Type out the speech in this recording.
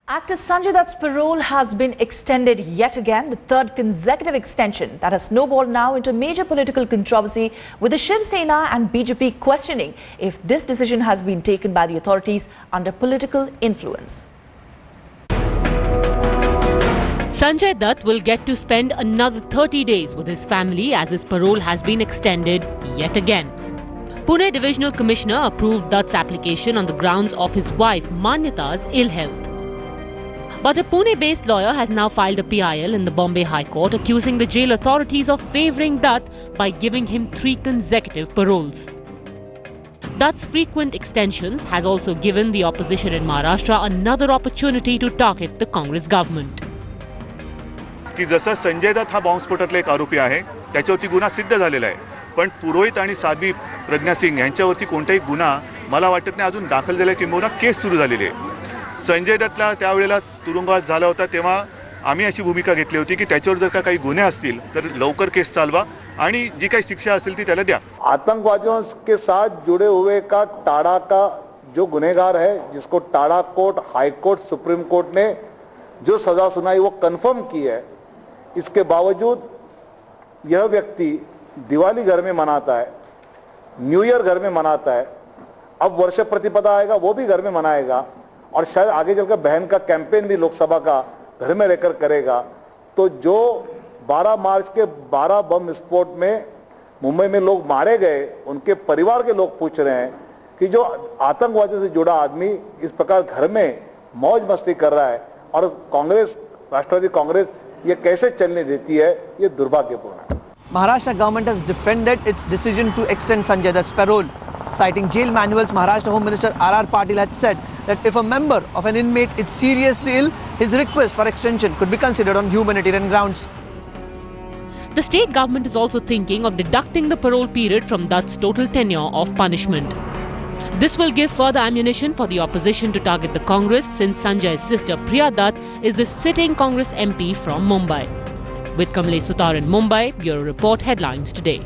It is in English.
Actor Sanjay Dutt's parole has been extended yet again, the third consecutive extension that has snowballed now into major political controversy, with the Shiv Sena and BJP questioning if this decision has been taken by the authorities under political influence. Sanjay Dutt will get to spend another 30 days with his family as his parole has been extended yet again. Pune Divisional Commissioner approved Dutt's application on the grounds of his wife Manyata's ill health. But a Pune-based lawyer has now filed a PIL in the Bombay High Court accusing the jail authorities of favouring Dutt by giving him 3 consecutive paroles. Dutt's frequent extensions has also given the opposition in Maharashtra another opportunity to target the Congress government. की जसं संजय दत्त हा बॉम्बस्फोटातला एक आरोपी आहे, त्याच्यावरती गुन्हा सिद्ध झालेला आहे, पण पुरोहित आणि साध्वी प्रज्ञा सिंग यांच्यावरती कोणताही गुन्हा मला वाटत नाही अजून दाखल झाला, किंबहुना केस सुरू झालेली आहे. संजय दत्तला त्यावेळेला तुरुंगवास झाला होता तेव्हा आम्ही अशी भूमिका घेतली होती की त्याच्यावर जर काही गुन्हे असतील तर लवकर केस चालवा आणि जी काही शिक्षा असेल ती त्याला द्या. आतंकवादियों के साथ जुड़े हुए का टाड़ा का जो गुनहगार है, जिसको ta-da court, high court, supreme court ने जो सजा सुनाई वो कंफर्म की है, इसके बावजूद यह व्यक्ति दिवाली घर में मनाता है, न्यू ईयर घर में मनाता है, अब वर्ष प्रतिपदा आएगा वो भी घर में मनाएगा और शायद आगे चलकर बहन का कैंपेन भी लोकसभा का घर में रहकर करेगा. तो जो 12 मार्च के 12 बम विस्फोट में मुंबई में लोग मारे गए, उनके परिवार के लोग पूछ रहे हैं कि जो आतंकवादियों से जुड़ा आदमी इस प्रकार घर में मौज मस्ती कर रहा है और कांग्रेस, राष्ट्रवादी कांग्रेस ये कैसे चलने देती है, ये दुर्भाग्यपूर्ण है. Maharashtra government has defended its decision to extend Sanjay Dutt's parole. Citing jail manuals, Maharashtra Home Minister R.R. Patil had said that if a member of an inmate is seriously ill, his request for extension could be considered on humanitarian grounds. The state government is also thinking of deducting the parole period from Dutt's total tenure of punishment. This will give further ammunition for the opposition to target the Congress, since Sanjay's sister Priya Dutt is the sitting Congress MP from Mumbai. With Kamlesh Sutar in Mumbai, Bureau Report, Headlines Today.